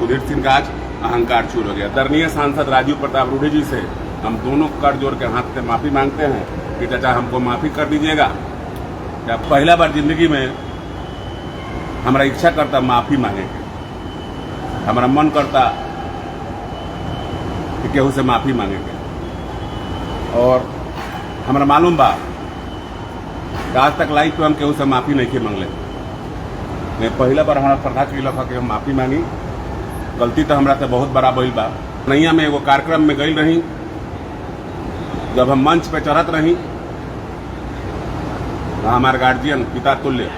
सुधीर सिंह का आज अहंकार चूर हो गया। आदरणीय सांसद राजीव प्रताप रूढ़ी जी से हम दोनों कर जोड़ के हाथ से माफी मांगते हैं कि चाचा हमको माफी कर दीजिएगा। क्या पहला बार जिंदगी में हमारा इच्छा करता माफी मांगे के, हमारा मन करता कि केहू से माफी मांगे के। और हमारा मालूम बा आज तक लाइफ में हम केहू से माफी नहीं मांगले। मैं पहला बार हमारा श्रद्धा कैलक कि हम माफी मांगी। गलती तो हमरा से बहुत बड़ा भइल बा। नैया में एगो कार्यक्रम में गई रही, जब हम मंच पे चढ़त रही, हमारे गार्जियन पिता तुल्य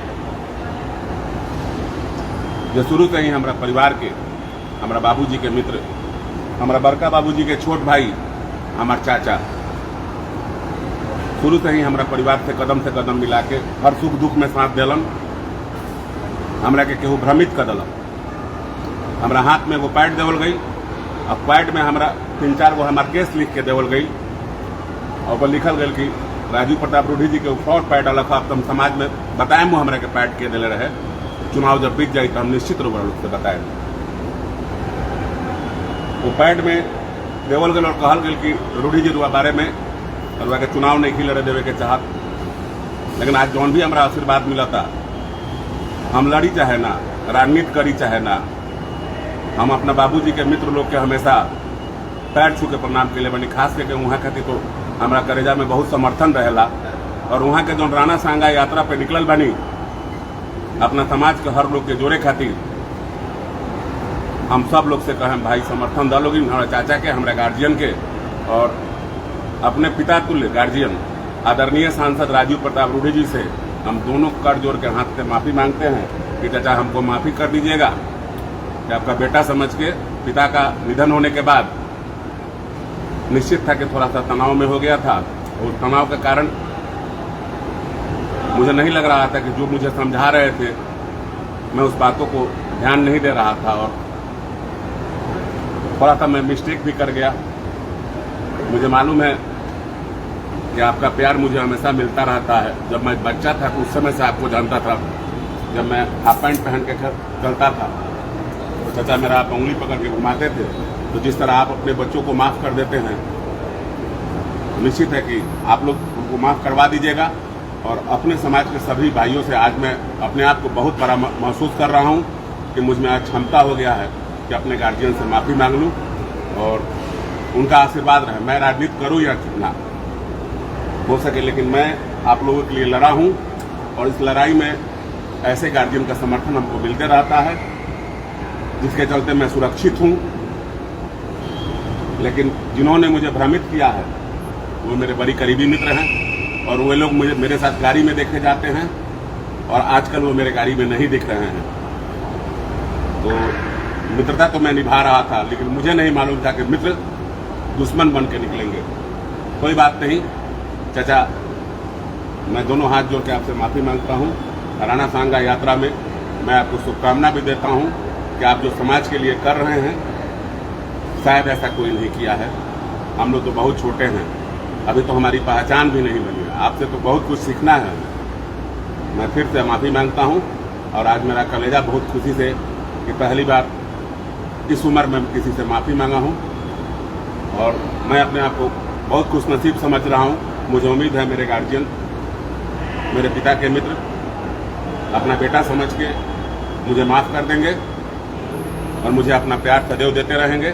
जो शुरू से ही हमारा परिवार के, हमारा बाबूजी के मित्र, हमारा बड़का बाबूजी के छोट भाई, हमारे चाचा, शुरू से ही हमारा परिवार से कदम मिला के हर सुख दुख में साथ दिलन। हमरा के केहू भ्रमित कर दिलन। हमारा हाथ में वो पैड देवल गई। अब पैड में हमारा 3-4 गो हमारा केस लिख के देवल गई और लिखल गई कि राजीव प्रताप रूढ़ी जी के फ्रॉड पैड अलग अब तुम समाज में बताए मुँह हमरा के पैड के दिले रहे। चुनाव जब बीत जाए तो हम निश्चित रूप से बताए। वो पैड में देवल गई और कहल गई कि रूढ़ी जी रुआ बारे में और के चुनाव नहीं लड़े देवे के चाहत। लेकिन आज जौन भी हमारा आशीर्वाद मिला था, हम लड़ी चाहे ना, राजनीति करी चाहे ना, हम अपना बाबूजी के मित्र लोग के हमेशा पैर छू के प्रणाम के लिए बनी। खास करके वहाँ खातिर तो हमारा करेजा में बहुत समर्थन रहेला। और वहाँ के जो राणा सांगा यात्रा पे निकलल बनी अपना समाज के हर लोग के जोड़े खातिर, हम सब लोग से कहें भाई समर्थन द लोगी। हमारा चाचा के, हमारे गार्जियन के और अपने पिता तुल्य गार्जियन आदरणीय सांसद राजीव प्रताप रूढ़ी जी से हम दोनों कर जोड़ के हाथ से माफी मांगते हैं कि चाचा हमको माफी कर दीजिएगा। कि आपका बेटा समझ के, पिता का निधन होने के बाद निश्चित था कि थोड़ा सा तनाव में हो गया था। और तनाव के कारण मुझे नहीं लग रहा था कि जो मुझे समझा रहे थे मैं उस बातों को ध्यान नहीं दे रहा था और थोड़ा सा मैं मिस्टेक भी कर गया। मुझे मालूम है कि आपका प्यार मुझे हमेशा मिलता रहता है। जब मैं बच्चा था तो उस समय से आपको जानता था। जब मैं हाफ पैंट पहन के चलता था तो चाचा मेरा आप उंगली पकड़ के घुमाते थे। तो जिस तरह आप अपने बच्चों को माफ़ कर देते हैं, निश्चित है कि आप लोग उनको माफ़ करवा दीजिएगा। और अपने समाज के सभी भाइयों से आज मैं अपने आप को बहुत बड़ा महसूस कर रहा हूँ कि मुझ में आज क्षमता हो गया है कि अपने गार्जियन से माफ़ी मांग लूँ और उनका आशीर्वाद रहे। मैं राजनीति करूँ या ना हो सके, लेकिन मैं आप लोगों के लिए लड़ा हूँ और इस लड़ाई में ऐसे गार्जियन का समर्थन हमको मिलते रहता है जिसके चलते मैं सुरक्षित हूँ। लेकिन जिन्होंने मुझे भ्रमित किया है वो मेरे बड़ी करीबी मित्र हैं और वे लोग मुझे मेरे साथ गाड़ी में देखे जाते हैं और आजकल वो मेरे गाड़ी में नहीं दिख रहे हैं। तो मित्रता तो मैं निभा रहा था, लेकिन मुझे नहीं मालूम था कि मित्र दुश्मन बन के निकलेंगे। कोई बात नहीं चाचा, मैं दोनों हाथ जोड़ के आपसे माफ़ी मांगता हूँ। राणा सांगा यात्रा में मैं आपको शुभकामना भी देता हूँ कि आप जो समाज के लिए कर रहे हैं शायद ऐसा कोई नहीं किया है। हम लोग तो बहुत छोटे हैं, अभी तो हमारी पहचान भी नहीं बनी है। आपसे तो बहुत कुछ सीखना है। मैं फिर से माफ़ी मांगता हूँ और आज मेरा कलेजा बहुत खुशी से कि पहली बार इस उम्र में किसी से माफ़ी मांगा हूँ और मैं अपने आप को बहुत खुशनसीब समझ रहा हूँ। मुझे उम्मीद है मेरे गार्जियन, मेरे पिता के मित्र अपना बेटा समझ के मुझे माफ़ कर देंगे और मुझे अपना प्यार सदैव देते रहेंगे।